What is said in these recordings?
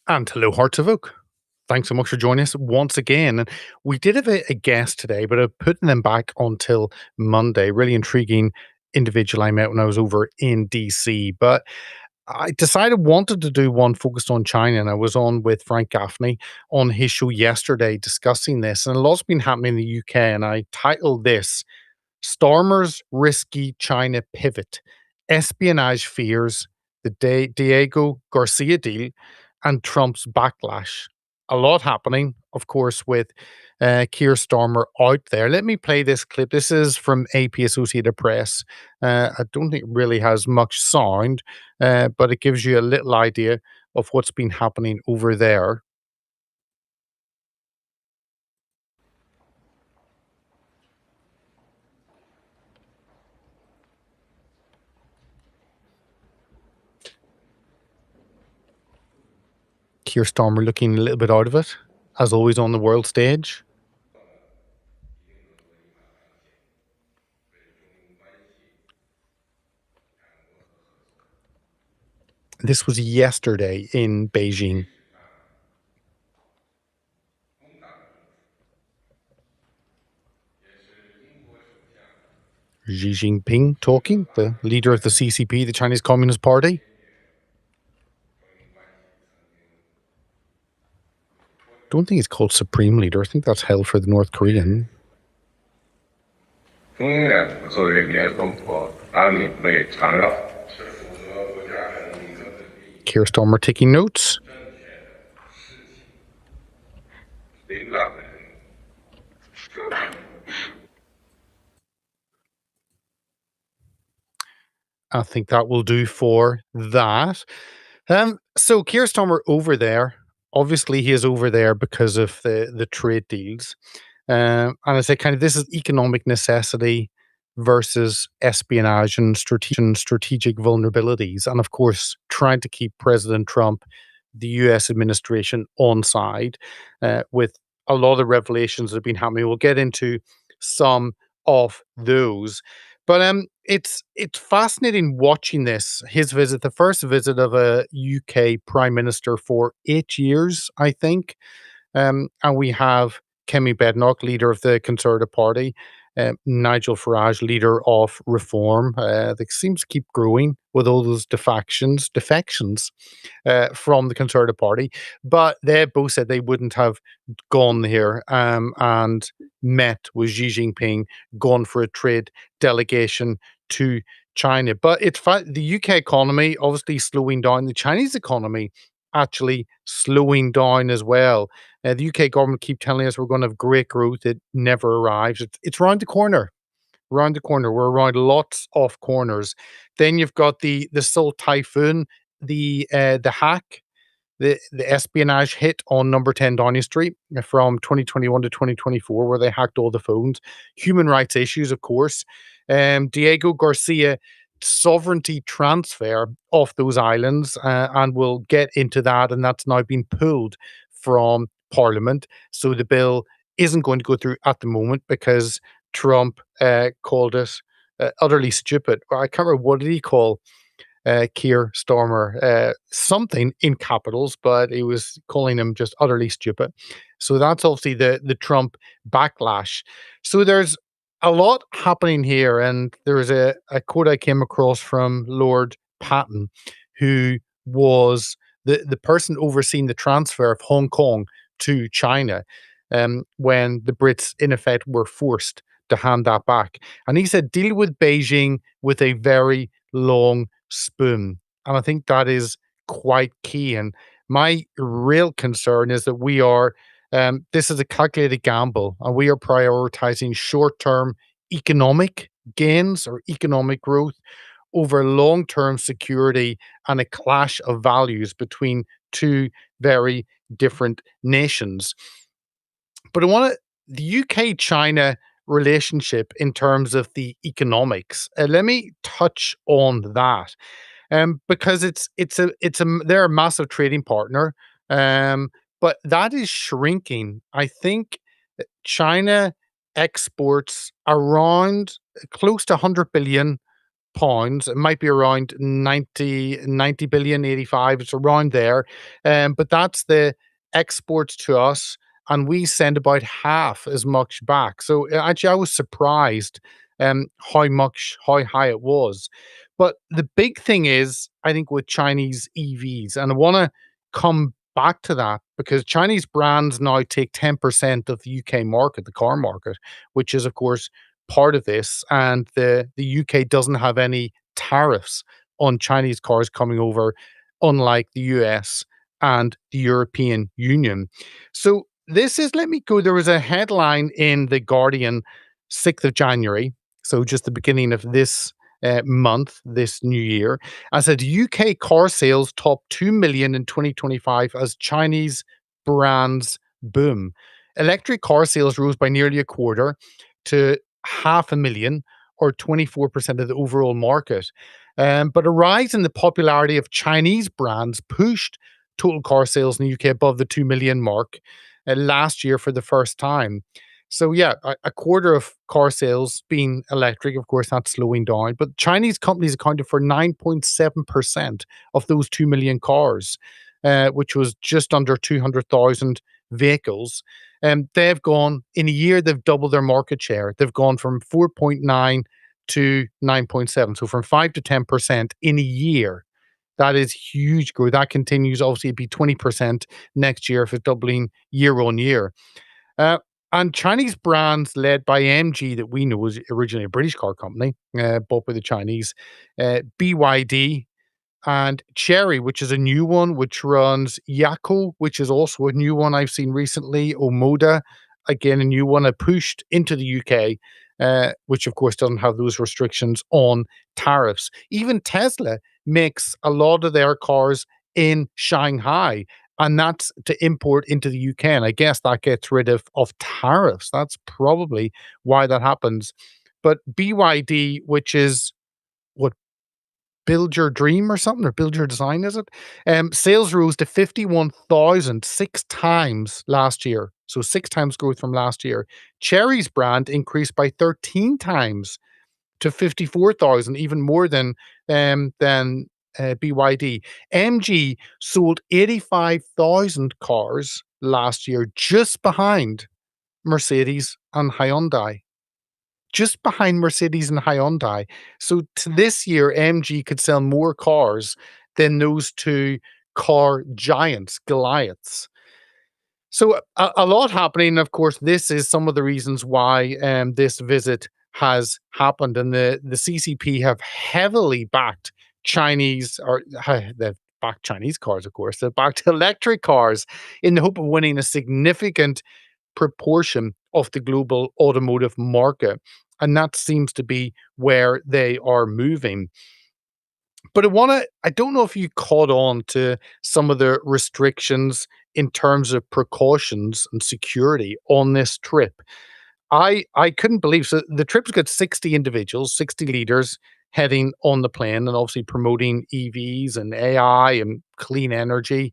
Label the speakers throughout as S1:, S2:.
S1: And hello, Hearts of Oak. Thanks so much for joining us once again. And we did have a guest today, but putting them back until Monday. Really intriguing individual I met when I was over in DC. But I decided wanted to do one focused on China, and I was on with Frank Gaffney on his show yesterday discussing this. And a lot's been happening in the UK, and I titled this Starmer's Risky China Pivot, Espionage Fears, the Diego Garcia deal, and Trump's backlash. A lot happening, of course, with Keir Starmer out there. Let me play this clip. This is from AP Associated Press. I don't think it really has much sound, but it gives you a little idea of what's been happening over there. Keir Starmer looking a little bit out of it, as always on the world stage. This was yesterday in Beijing. Xi Jinping talking, the leader of the CCP, the Chinese Communist Party. Don't think it's called Supreme Leader. I think that's held for the North Korean. Keir Starmer taking notes. I think that will do for that. So Keir Starmer over there. Obviously, he is over there because of the trade deals. And I say kind of this is economic necessity versus espionage and strategic vulnerabilities. And of course, trying to keep President Trump, the US administration on side with a lot of revelations that have been happening. We'll get into some of those. But it's fascinating watching this, his visit, the first visit of a UK prime minister for 8 years, I think. And we have Kemi Badenoch, leader of the Conservative Party, Nigel Farage, leader of Reform. That seems to keep growing with all those defections from the Conservative Party. But they both said they wouldn't have gone here and met with Xi Jinping, gone for a trade delegation to China. But the UK economy obviously slowing down. The Chinese economy actually slowing down as well. The UK government keep telling us we're going to have great growth. It never arrives. It's around the corner. Around the corner. We're around lots of corners. Then you've got the Seoul typhoon, the hack, the espionage hit on number 10 Downing Street from 2021 to 2024, where they hacked all the phones. Human rights issues, of course. Diego Garcia sovereignty transfer off those islands, and we'll get into that. And that's now been pulled from Parliament. So the bill isn't going to go through at the moment because Trump called it utterly stupid. I can't remember, what did he call Keir Starmer, something in capitals, but he was calling him just utterly stupid. So that's obviously the Trump backlash. So there's a lot happening here, and there's a quote I came across from Lord Patton, who was the person overseeing the transfer of Hong Kong to China, when the Brits in effect were forced to hand that back. And he said, deal with Beijing with a very long spoon. And I think that is quite key. And my real concern is that this is a calculated gamble, and we are prioritizing short term economic gains or economic growth over long term security and a clash of values between two very different nations. But I want to, the UK China relationship in terms of the economics. Let me touch on that, because they're a massive trading partner, but that is shrinking. I think China exports around close to 100 billion pounds. It might be around 90 billion, 85. It's around there. But that's the exports to us, and we send about half as much back. So actually, I was surprised how high it was. But the big thing is, I think, with Chinese EVs, and I want to come back to that because Chinese brands now take 10% of the UK market, the car market, which is, of course, part of this. And the UK doesn't have any tariffs on Chinese cars coming over, unlike the US and the European Union. So this is, let me go. There was a headline in The Guardian, 6th of January. So just the beginning of this month, this new year. I said UK car sales top 2 million in 2025 as Chinese brands boom. Electric car sales rose by nearly a quarter to 500,000, or 24% of the overall market. But a rise in the popularity of Chinese brands pushed total car sales in the UK above the 2 million mark last year for the first time. So yeah, a quarter of car sales being electric, of course, that's slowing down. But Chinese companies accounted for 9.7% of those 2 million cars, which was just under 200,000 vehicles. They've gone in a year, they've doubled their market share. They've gone from 4.9 to 9.7. So from 5 to 10% in a year. That is huge growth. That continues. Obviously, it'd be 20% next year if it's doubling year on year. Uh, and Chinese brands led by MG, that we know was originally a British car company, bought by the Chinese, BYD, and Chery, which is a new one, which runs Yako, which is also a new one I've seen recently. Omoda, again, a new one I pushed into the UK, which of course doesn't have those restrictions on tariffs. Even Tesla makes a lot of their cars in Shanghai, and that's to import into the UK. And I guess that gets rid of tariffs. That's probably why that happens. But BYD, which is what, Build Your Dream or something, or Build Your Design, is it? Sales rose to 51,000, six times last year. So six times growth from last year. Cherry's brand increased by 13 times to 54,000, even more than BYD. MG sold 85,000 cars last year, just behind Mercedes and Hyundai, just behind Mercedes and Hyundai. So to this year, MG could sell more cars than those two car giants, Goliaths. So a lot happening. Of course, this is some of the reasons why this visit has happened, and the CCP have heavily backed Chinese, or they've backed Chinese cars, of course. They've backed electric cars in the hope of winning a significant proportion of the global automotive market. And that seems to be where they are moving. But I don't know if you caught on to some of the restrictions in terms of precautions and security on this trip. I couldn't believe, so the trip's got 60 individuals, 60 leaders heading on the plane, and obviously promoting EVs and AI and clean energy,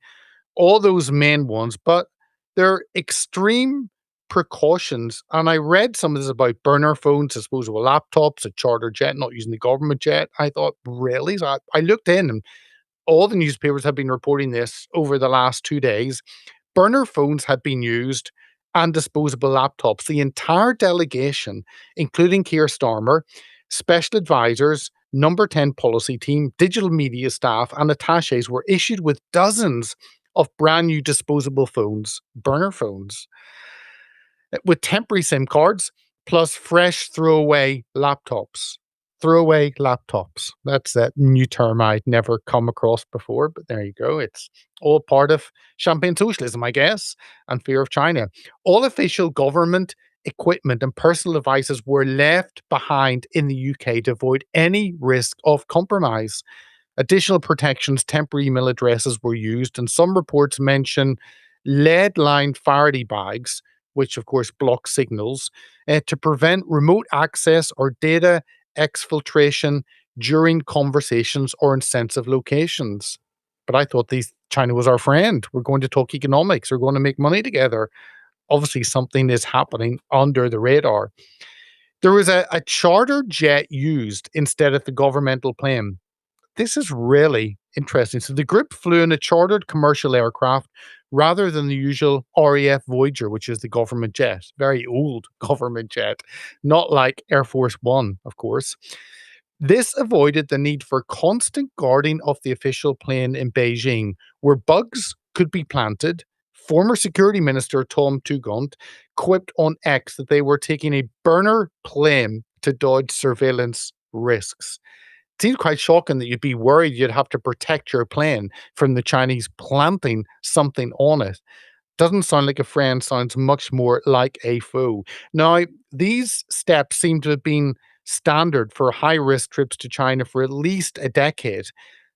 S1: all those main ones, but they're extreme precautions. And I read some of this about burner phones, disposable laptops, a charter jet, not using the government jet. I thought, really? So I looked in, and all the newspapers have been reporting this over the last 2 days. Burner phones had been used, and disposable laptops. The entire delegation, including Keir Starmer, special advisors, number 10 policy team, digital media staff, and attaches were issued with dozens of brand new disposable phones, burner phones, with temporary SIM cards, plus fresh throwaway laptops. Throwaway laptops. That's that new term I'd never come across before, but there you go. It's all part of champagne socialism, I guess, and fear of China. All official government equipment and personal devices were left behind in the UK to avoid any risk of compromise. Additional protections, temporary email addresses were used, and some reports mention lead-lined Faraday bags, which of course block signals, to prevent remote access or data exfiltration during conversations or in sensitive locations. But I thought China was our friend. We're going to talk economics. We're going to make money together. Obviously, something is happening under the radar. There was a charter jet used instead of the governmental plane. This is really interesting. So the group flew in a chartered commercial aircraft rather than the usual RAF Voyager, which is the government jet, very old government jet, not like Air Force One, of course. This avoided the need for constant guarding of the official plane in Beijing, where bugs could be planted. Former Security Minister Tom Tugond quipped on X that they were taking a burner plane to dodge surveillance risks. It seems quite shocking that you'd be worried you'd have to protect your plane from the Chinese planting something on it. Doesn't sound like a friend, sounds much more like a foe. Now, these steps seem to have been standard for high risk trips to China for at least a decade.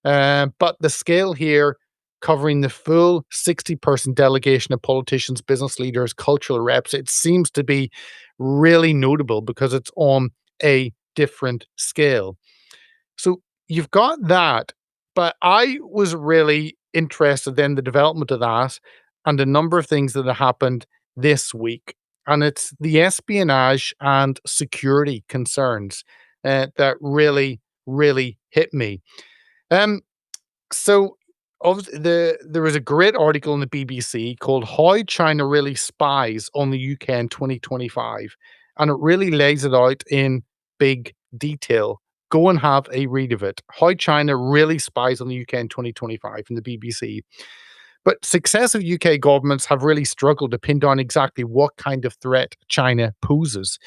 S1: But the scale here, covering the full 60-person delegation of politicians, business leaders, cultural reps, it seems to be really notable because it's on a different scale. So you've got that, but I was really interested in the development of that and a number of things that have happened this week. And it's the espionage and security concerns that really, really hit me. Um, so there was a great article in the BBC called "How China Really Spies on the UK in 2025," and it really lays it out in big detail. Go and have a read of it. How China Really Spies on the UK in 2025 from the BBC. But successive UK governments have really struggled to pin down exactly what kind of threat China poses.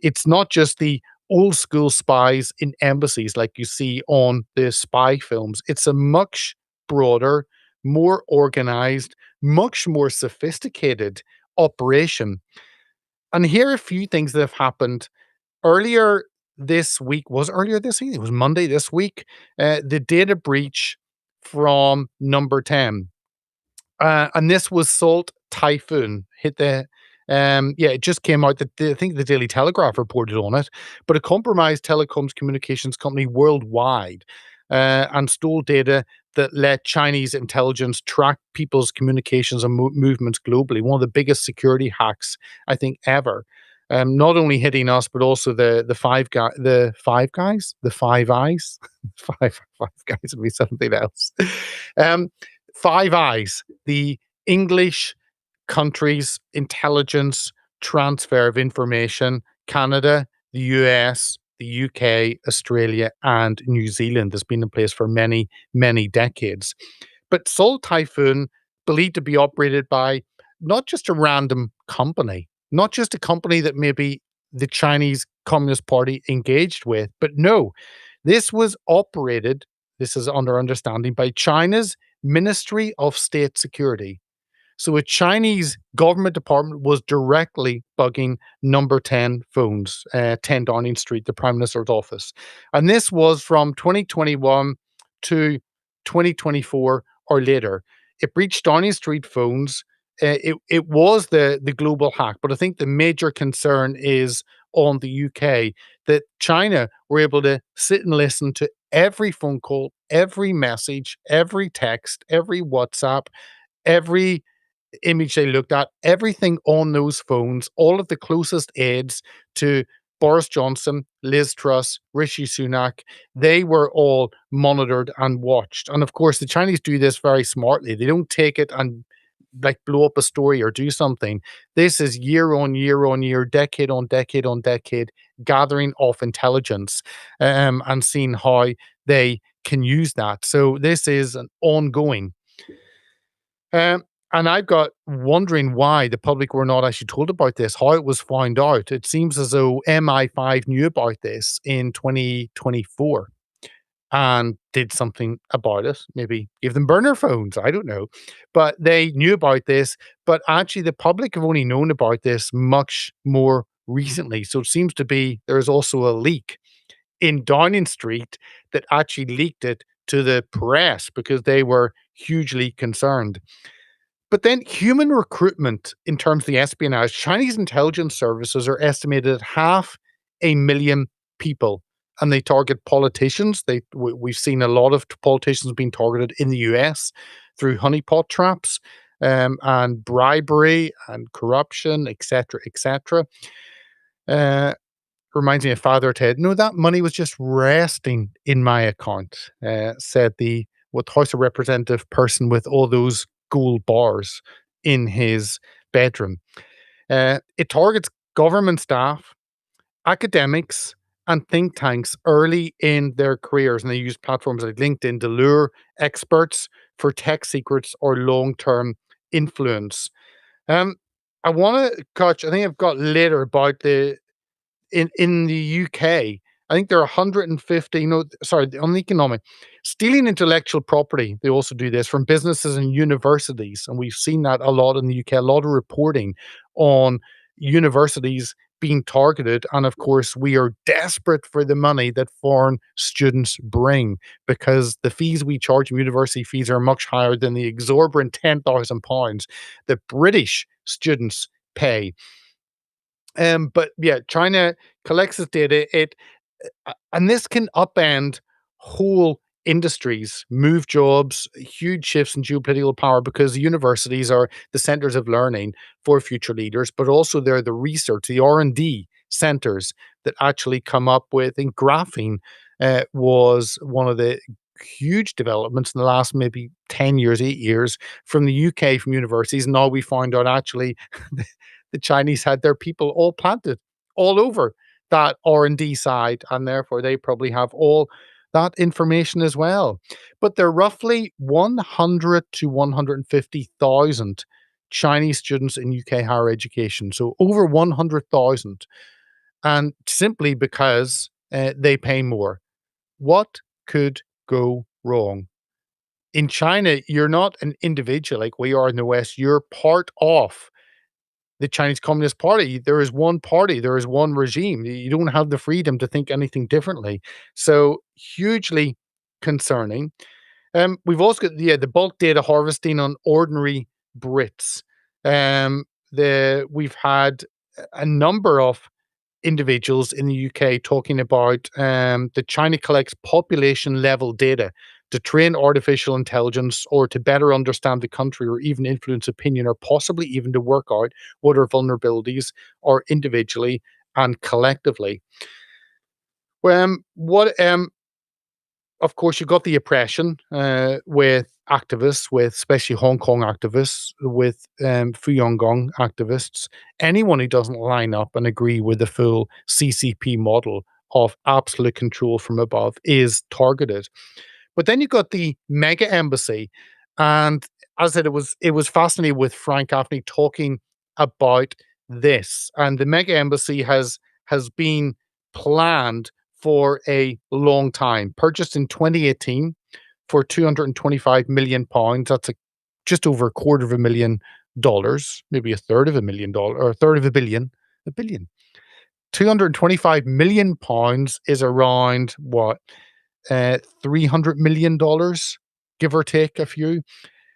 S1: It's not just the old school spies in embassies like you see on the spy films. It's a much broader, more organized, much more sophisticated operation. And here are a few things that have happened earlier this week. Was earlier this week? It was Monday this week. The data breach from number 10. And this was Salt Typhoon hit the yeah, it just came out that I think the Daily Telegraph reported on it, but a compromised telecoms communications company worldwide and stole data that let Chinese intelligence track people's communications and movements globally. One of the biggest security hacks I think ever. Not only hitting us, but also the Five Eyes, five guys would be something else. Um, Five Eyes, the English countries' intelligence transfer of information, Canada, the US, the UK, Australia, and New Zealand has been in place for many, many decades. But Seoul Typhoon, believed to be operated by not just a random company, not just a company that maybe the Chinese Communist Party engaged with, but no, this was operated, this is under understanding, by China's Ministry of State Security. So a Chinese government department was directly bugging number 10 phones, 10 Downing Street, the Prime Minister's office. And this was from 2021 to 2024 or later. It breached Downing Street phones. It was the global hack, but I think the major concern is on the UK that China were able to sit and listen to every phone call, every message, every text, every WhatsApp, every image they looked at, everything on those phones, all of the closest aides to Boris Johnson, Liz Truss, Rishi Sunak, they were all monitored and watched. And of course, the Chinese do this very smartly. They don't take it and like blow up a story or do something. This is year on year on year, decade on decade on decade, gathering of intelligence and seeing how they can use that. So this is an ongoing. Um, and I've got wondering why the public were not actually told about this, how it was found out. It seems as though MI5 knew about this in 2024 and did something about it. Maybe give them burner phones. I don't know. But they knew about this. But actually, the public have only known about this much more recently. So it seems to be there is also a leak in Downing Street that actually leaked it to the press because they were hugely concerned. But then human recruitment in terms of the espionage, Chinese intelligence services are estimated at 500,000 people, and they target politicians. We've seen a lot of politicians being targeted in the US through honeypot traps and bribery and corruption, etc., etc. reminds me of Father Ted. No, that money was just resting in my account, said the what House of Representative person with all those gold bars in his bedroom. It targets government staff, academics, and think tanks early in their careers, and they use platforms like LinkedIn to lure experts for tech secrets or long-term influence. Um, I want to catch. I think I've got later about the in the UK, I think there are 150, no, sorry, on the economic, stealing intellectual property. They also do this from businesses and universities, and we've seen that a lot in the UK. A lot of reporting on universities being targeted, and of course, we are desperate for the money that foreign students bring because the fees we charge, university fees, are much higher than the exorbitant £10,000 that British students pay. But yeah, China collects this data. And this can upend whole industries, move jobs, huge shifts in geopolitical power because universities are the centers of learning for future leaders, but also they're the research, the R&D centers that actually come up with. And graphene was one of the huge developments in the last maybe 10 years, 8 years from the UK, from universities. Now we find out actually the Chinese had their people all planted all over that R&D side, and therefore they probably have all that information as well. But there are roughly 100 to 150,000 Chinese students in UK higher education, so over 100,000, and simply because they pay more. What could go wrong? In China, you're not an individual like we are in the West. You're part of the Chinese Communist Party. There is one party, there is one regime. You don't have the freedom to think anything differently. So hugely concerning. We've also got the bulk data harvesting on ordinary Brits. We've had a number of individuals in the UK talking about that China collects population level data to train artificial intelligence or to better understand the country or even influence opinion or possibly even to work out what our vulnerabilities are individually and collectively. What Of course, you got the oppression with activists, with especially Hong Kong activists, with Falun Gong activists. Anyone who doesn't line up and agree with the full CCP model of absolute control from above is targeted. But then you got the mega embassy, and as I said, it was fascinating with Frank Gaffney talking about this. And the mega embassy has been planned for a long time. Purchased in 2018 for £225 million. That's just over a quarter of $1 million, maybe a third of $1 million or a third of a billion. £225 million is around what, $300 million, give or take a few.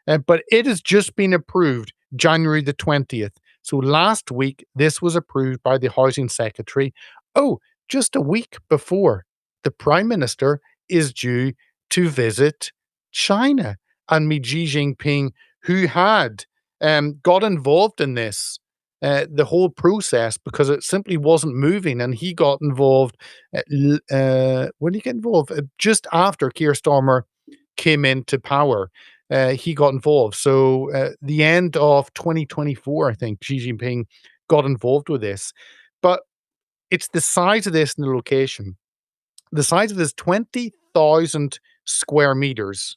S1: But it has just been approved January the 20th. So last week, this was approved by the Housing Secretary. Oh, just a week before the Prime Minister is due to visit China and meet Xi Jinping, who had got involved in this, the whole process, because it simply wasn't moving. And he got involved. When did he get involved? Just after Keir Starmer came into power, he got involved. So the end of 2024, I think Xi Jinping got involved with this. But it's the size of this and the location. The size of this 20,000 square meters,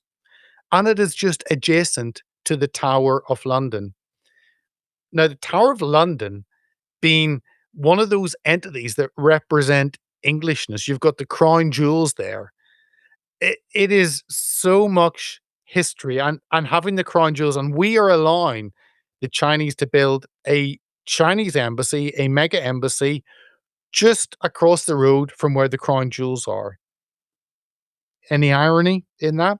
S1: and it is just adjacent to the Tower of London. Now, the Tower of London being one of those entities that represent Englishness, you've got the crown jewels there. It is so much history, and having the crown jewels, and we are allowing the Chinese to build a Chinese embassy, a mega embassy, just across the road from where the crown jewels are. Any irony in that?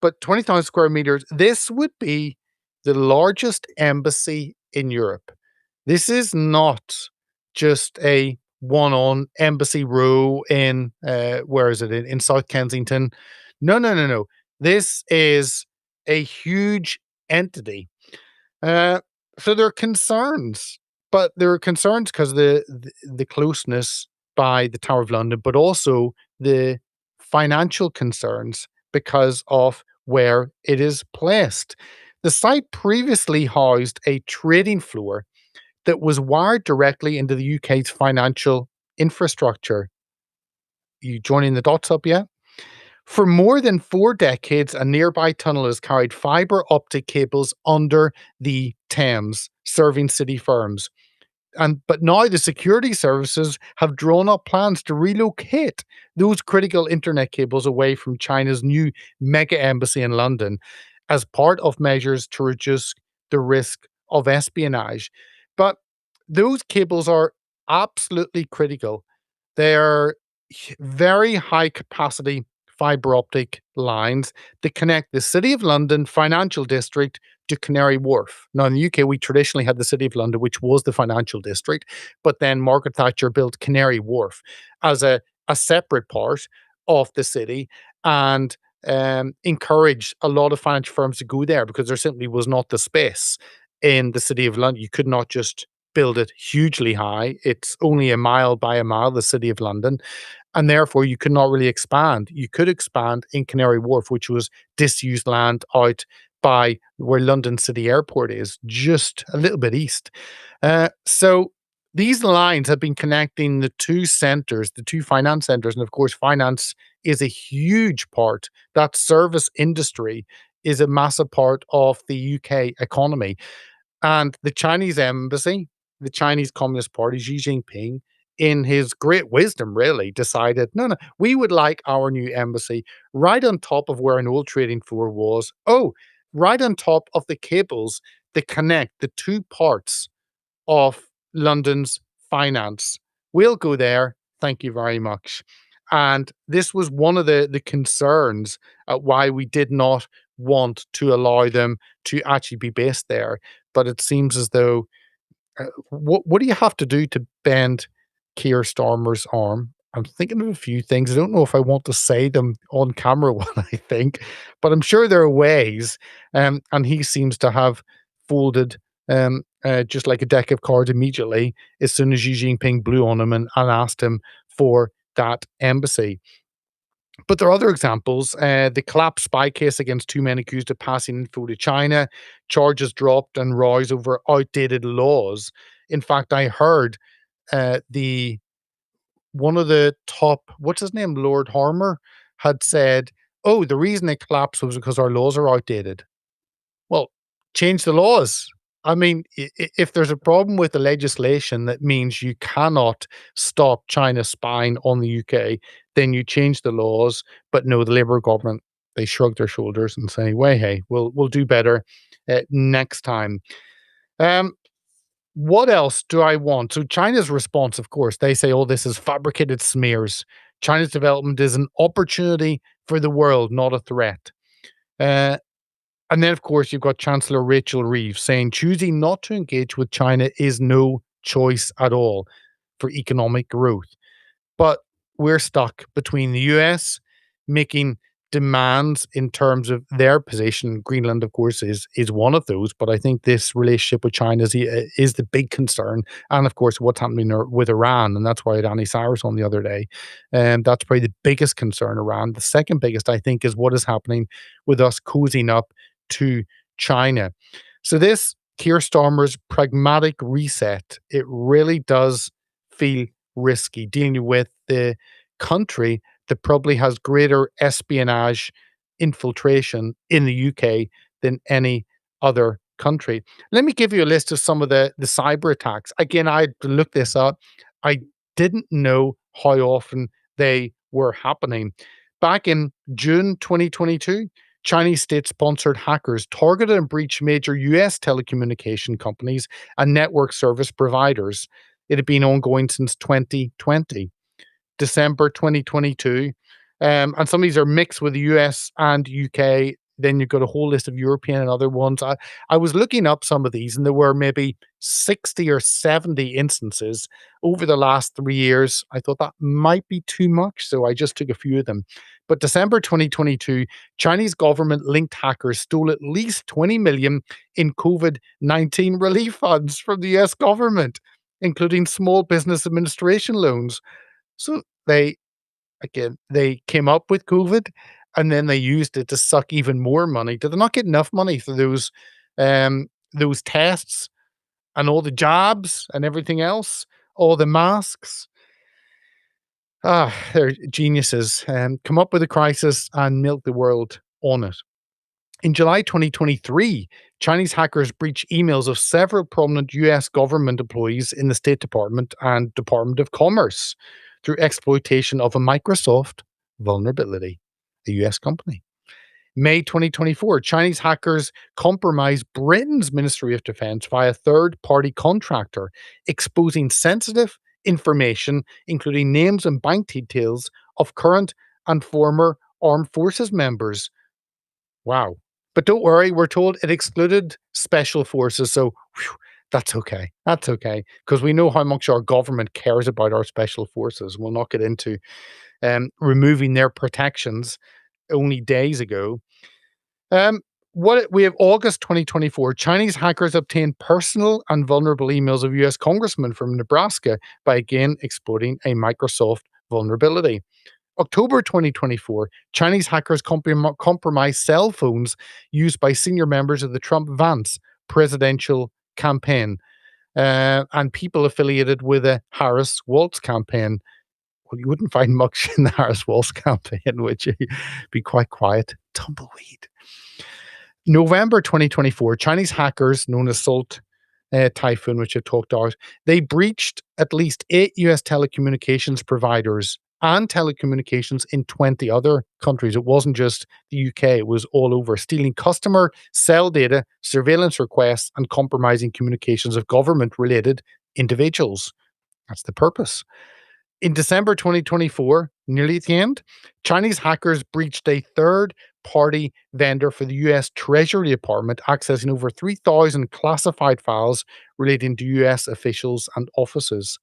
S1: But 20,000 square meters, this would be the largest embassy in Europe. This is not just a one-on embassy row in, where is it? In South Kensington. No, no, no, no. This is a huge entity. Uh, so there are concerns, but there are concerns because the closeness by the Tower of London, but also the financial concerns because of where it is placed. The site previously housed a trading floor that was wired directly into the UK's financial infrastructure. You joining the dots up yet? For more than 4 decades, a nearby tunnel has carried fiber optic cables under the Thames, serving city firms. But now the security services have drawn up plans to relocate those critical internet cables away from China's new mega embassy in London as part of measures to reduce the risk of espionage. But those cables are absolutely critical. They're very high capacity fiber optic lines that connect the City of London financial district to Canary Wharf. Now, in the UK, we traditionally had the City of London, which was the financial district, but then Margaret Thatcher built Canary Wharf as a separate part of the city and encouraged a lot of financial firms to go there because there simply was not the space in the City of London. You could not just build it hugely high. It's only a mile by a mile, the City of London, and therefore you could not really expand. You could expand in Canary Wharf, which was disused land out by where London City Airport is, just a little bit east. So these lines have been connecting the two centres, the two finance centres, and of course, finance is a huge part. That service industry is a massive part of the UK economy. And the Chinese embassy, the Chinese Communist Party, Xi Jinping, in his great wisdom, really decided, no, no, we would like our new embassy right on top of where an old trading floor was. Oh, right on top of the cables that connect the two parts of London's finance. We'll go there. Thank you very much. And this was one of the concerns at why we did not want to allow them to actually be based there. But it seems as though what do you have to do to bend Keir Starmer's arm? I'm thinking of a few things. I don't know if I want to say them on camera what I think, but I'm sure there are ways. And he seems to have folded just like a deck of cards immediately as soon as Xi Jinping blew on him and asked him for that embassy. But there are other examples. The collapsed spy case against two men accused of passing info to China, charges dropped and rise over outdated laws. In fact, I heard the one of the top, what's his name, Lord Harmer, had said, "Oh, the reason it collapsed was because our laws are outdated." Well, change the laws. I mean, if there's a problem with the legislation that means you cannot stop China spying on the UK, then you change the laws. But no, the Labour government, they shrug their shoulders and say, "Well, hey, we'll do better next time." Um, what else do I want? So China's response, of course, they say, "Oh, this is fabricated smears. China's development is an opportunity for the world, not a threat." Uh, and then, of course, you've got Chancellor Rachel Reeves saying choosing not to engage with China is no choice at all for economic growth. But we're stuck between the US making demands in terms of their position. Greenland, of course, is one of those. But I think this relationship with China is the big concern. And of course, what's happening with Iran. And that's why I had Annie Cyrus on the other day. And that's probably the biggest concern around. The second biggest, I think, is what is happening with us cozying up to China. So this Keir Starmer's pragmatic reset, it really does feel risky dealing with the country that probably has greater espionage infiltration in the UK than any other country. Let me give you a list of some of the cyber attacks. Again, I looked this up. I didn't know how often they were happening. Back in June 2022, Chinese state-sponsored hackers targeted and breached major US telecommunication companies and network service providers. It had been ongoing since 2020. December 2022. And some of these are mixed with the US and UK. Then you've got a whole list of European and other ones. I was looking up some of these, and there were maybe 60 or 70 instances over the last 3 years. I thought that might be too much, so I just took a few of them. But December 2022, Chinese government linked hackers stole at least 20 million in COVID-19 relief funds from the US government, including small business administration loans. So they came up with COVID, and then they used it to suck even more money. Did they not get enough money for those tests and all the jobs and everything else, all the masks? Ah, they're geniuses. Come up with a crisis and milk the world on it. In July 2023, Chinese hackers breached emails of several prominent US government employees in the State Department and Department of Commerce through exploitation of a Microsoft vulnerability, a US company. May 2024, Chinese hackers compromised Britain's Ministry of Defense via a third party contractor, exposing sensitive information, including names and bank details of current and former armed forces members. Wow. But don't worry, we're told it excluded special forces. So whew, that's okay. That's okay. Because we know how much our government cares about our special forces. We'll not get into removing their protections only days ago. Um, what we have August 2024, Chinese hackers obtained personal and vulnerable emails of US congressmen from Nebraska by again exploiting a Microsoft vulnerability. October 2024, Chinese hackers compromised cell phones used by senior members of the Trump Vance presidential campaign and people affiliated with the Harris Waltz campaign. Well, you wouldn't find much in the Harris Waltz campaign, would you? Be quite quiet. Tumbleweed. November 2024, Chinese hackers known as Salt Typhoon, which I've talked about, they breached at least 8 US telecommunications providers and telecommunications in 20 other countries. It wasn't just the UK, it was all over, stealing customer cell data, surveillance requests, and compromising communications of government related individuals. That's the purpose. In December 2024, nearly at the end, Chinese hackers breached a third party vendor for the US Treasury Department, accessing over 3,000 classified files relating to US officials and offices.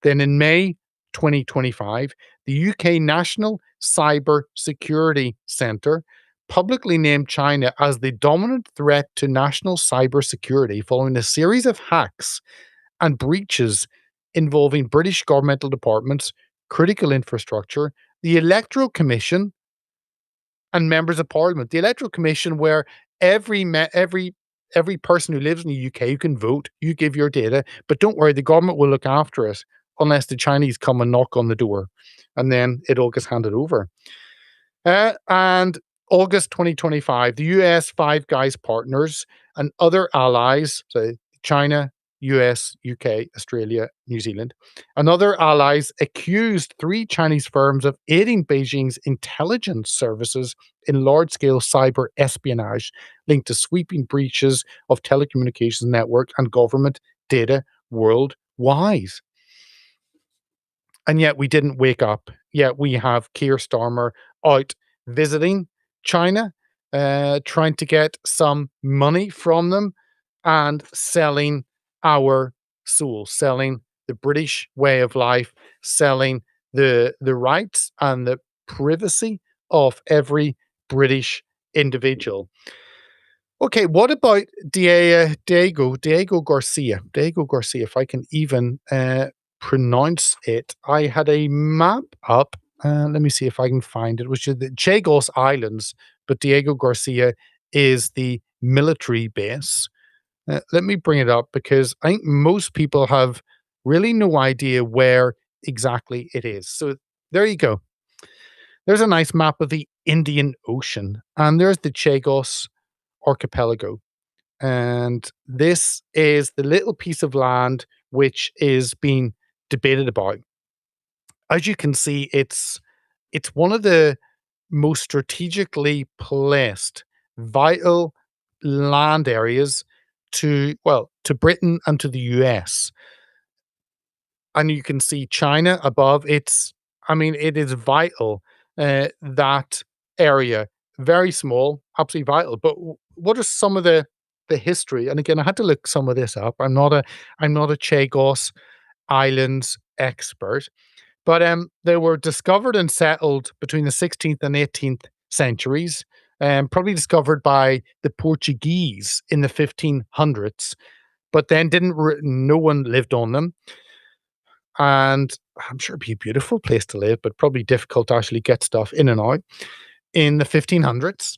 S1: Then in May 2025, the UK National Cyber Security Centre publicly named China as the dominant threat to national cyber security following a series of hacks and breaches involving British governmental departments, critical infrastructure, the Electoral Commission, and members of Parliament. The Electoral Commission, where every person who lives in the UK, you can vote, you give your data, but don't worry, the government will look after it unless the Chinese come and knock on the door, and then it all gets handed over. And August 2025, the US Five Guys partners and other allies, so China, US, UK, Australia, New Zealand, and other allies accused three Chinese firms of aiding Beijing's intelligence services in large scale cyber espionage linked to sweeping breaches of telecommunications network and government data worldwide. And yet we didn't wake up. Yet we have Keir Starmer out visiting China, trying to get some money from them and selling our soul, selling the British way of life, selling the rights and the privacy of every British individual. Okay, what about Diego Garcia? Diego Garcia, if I can even pronounce it. I had a map up. Let me see if I can find it. Which is the Chagos Islands, but Diego Garcia is the military base. Let me bring it up because I think most people have really no idea where exactly it is. So there you go. There's a nice map of the Indian Ocean, and there's the Chagos archipelago. And this is the little piece of land which is being debated about. As you can see, it's one of the most strategically placed, vital land areas to Britain and to the US. And you can see China above. It is vital, that area. Very small, absolutely vital. But what are some of the history? And again, I had to look some of this up. I'm not a Chagos Islands expert, but they were discovered and settled between the 16th and 18th centuries, probably discovered by the Portuguese in the 1500s, but then didn't no one lived on them. and I'm sure it'd be a beautiful place to live, but probably difficult to actually get stuff in and out in the 1500s.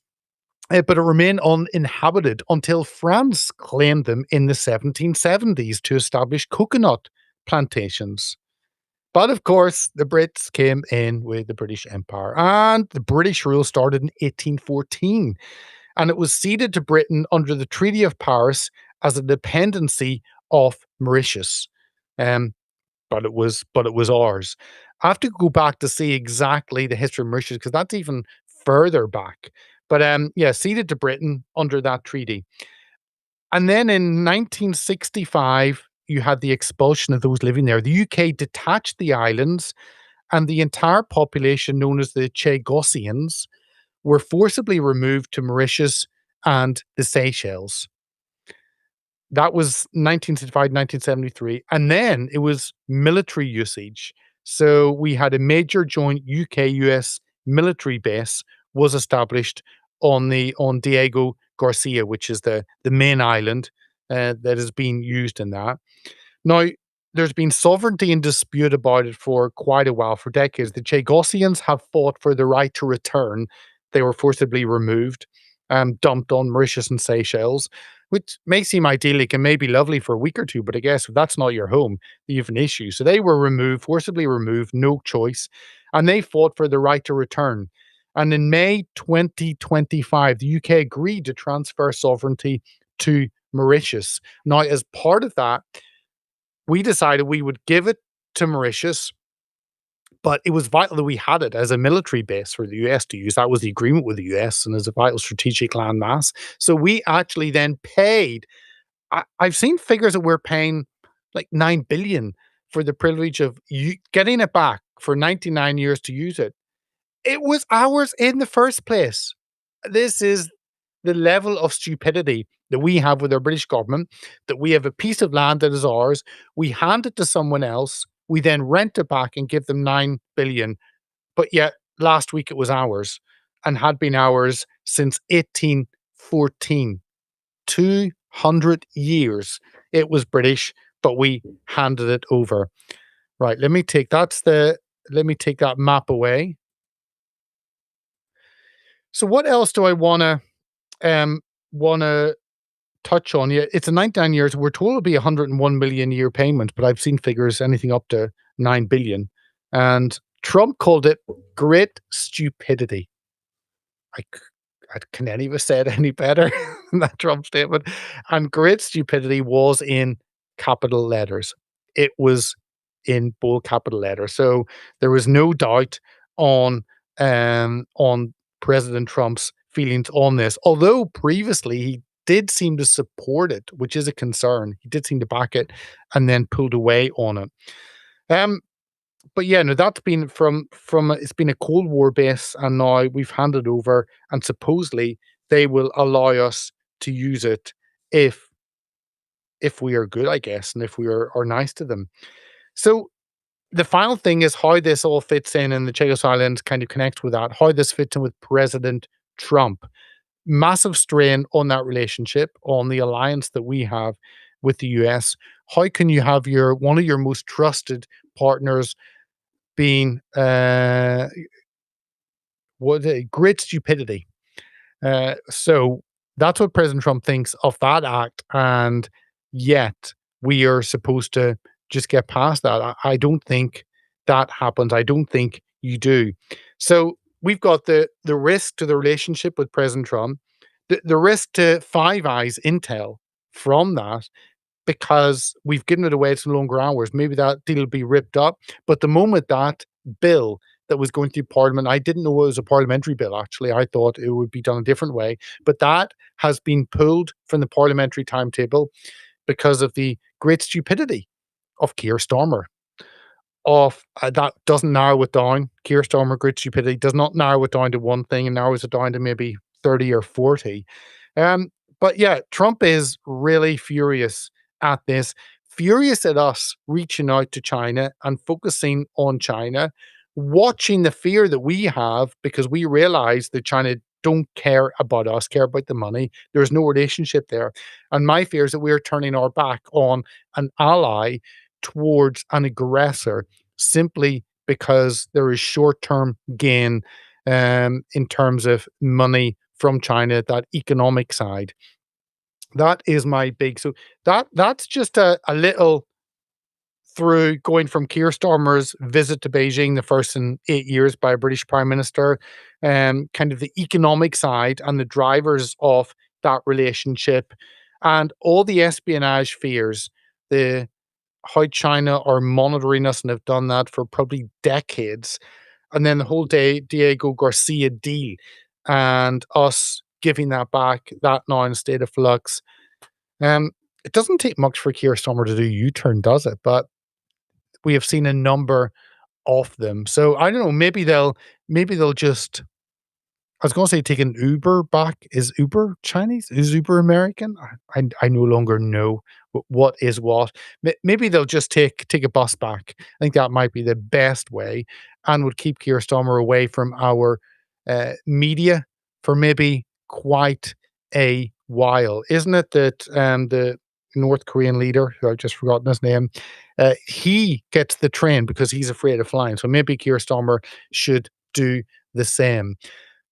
S1: But it remained uninhabited until France claimed them in the 1770s to establish coconut plantations. But of course, the Brits came in with the British Empire, and the British rule started in 1814, and it was ceded to Britain under the Treaty of Paris as a dependency of Mauritius. Um, but it was ours. I have to go back to see exactly the history of Mauritius because that's even further back. But yeah, ceded to Britain under that treaty. And then in 1965, you had the expulsion of those living there. The UK detached the islands, and the entire population, known as the Chagosians, were forcibly removed to Mauritius and the Seychelles. That was 1965, 1973, and then it was military usage. So we had a major joint UK-US military base was established on Diego Garcia, which is the main island that is being used in that. Now, there's been sovereignty and dispute about it for quite a while, for decades. The Chagosians have fought for the right to return. They were forcibly removed, dumped on Mauritius and Seychelles, which may seem idyllic and may be lovely for a week or two, but I guess if that's not your home, you have an issue. So they were removed, forcibly removed, no choice, and they fought for the right to return. And in May 2025, the UK agreed to transfer sovereignty to Mauritius. Now, as part of that, we decided we would give it to Mauritius, but it was vital that we had it as a military base for the US to use. That was the agreement with the US and as a vital strategic landmass. So we actually then paid. I've seen figures that we're paying like 9 billion for the privilege of getting it back for 99 years to use it. It was ours in the first place. This is the level of stupidity that we have with our British government, that we have a piece of land that is ours, we hand it to someone else, we then rent it back and give them 9 billion, but yet last week it was ours and had been ours since 1814. 200 years it was British, but we handed it over. Right, let me take that map away. So what else do I um wanna touch on? Yeah, it's a 99 years. We're told it'll be 101 million year payment, but I've seen figures anything up to 9 billion. And Trump called it great stupidity. I, can any of us say it any better than that Trump statement? And great stupidity was in capital letters. It was in bold capital letters. So there was no doubt on President Trump's feelings on this. Although previously he did seem to support it, which is a concern. He did seem to back it and then pulled away on it. Um, but yeah, no, that's been from it's been a Cold War base, and now we've handed over, and supposedly they will allow us to use it if we are good, I guess, and if we are nice to them. So the final thing is how this all fits in, and the Chagos Islands kind of connects with that. How this fits in with President Trump. Massive strain on that relationship, on the alliance that we have with the US. How can you have your one of your most trusted partners being what a great stupidity? So that's what President Trump thinks of that act, and yet we are supposed to just get past that. I don't think that happens. I don't think you do. So we've got the risk to the relationship with President Trump, the risk to Five Eyes Intel from that, because we've given it away, it's no longer ours. Maybe that deal will be ripped up. But the moment that bill that was going through Parliament, I didn't know it was a parliamentary bill, actually. I thought it would be done a different way. But that has been pulled from the parliamentary timetable because of the great stupidity of Keir Starmer. That doesn't narrow it down. Keir Starmer, great stupidity, does not narrow it down to one thing and narrows it down to maybe 30 or 40. Um, but yeah, Trump is really furious at this, furious at us reaching out to China and focusing on China, watching the fear that we have because we realize that China don't care about us, care about the money. There's no relationship there. And my fear is that we are turning our back on an ally towards an aggressor simply because there is short-term gain in terms of money from China, that economic side. That is my big so that's just a little through going from Keir Starmer's visit to Beijing, the first in 8 years by a British Prime Minister, kind of the economic side and the drivers of that relationship, and all the espionage fears, the how China are monitoring us and have done that for probably decades, and then the whole day Diego Garcia deal and us giving that back, that now in a state of flux. Um, it doesn't take much for Keir Starmer to do a U-turn, does it? But we have seen a number of them. So I don't know, maybe they'll just I was gonna say take an Uber back. Is Uber Chinese? Is Uber American? I no longer know what is what. Maybe they'll just take a bus back. I think that might be the best way and would keep Keir Starmer away from our media for maybe quite a while. Isn't it that the North Korean leader, who I've just forgotten his name, he gets the train because he's afraid of flying. So maybe Keir Starmer should do the same.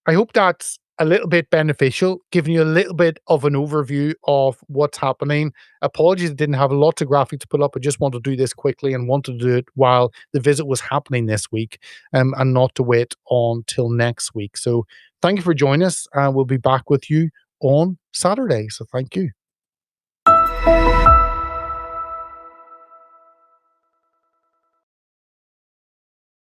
S1: I hope that's a little bit beneficial, giving you a little bit of an overview of what's happening. Apologies, I didn't have lots of graphics to put up. I just wanted to do this quickly and wanted to do it while the visit was happening this week, and not to wait until next week. So thank you for joining us. We'll be back with you on Saturday. So thank you.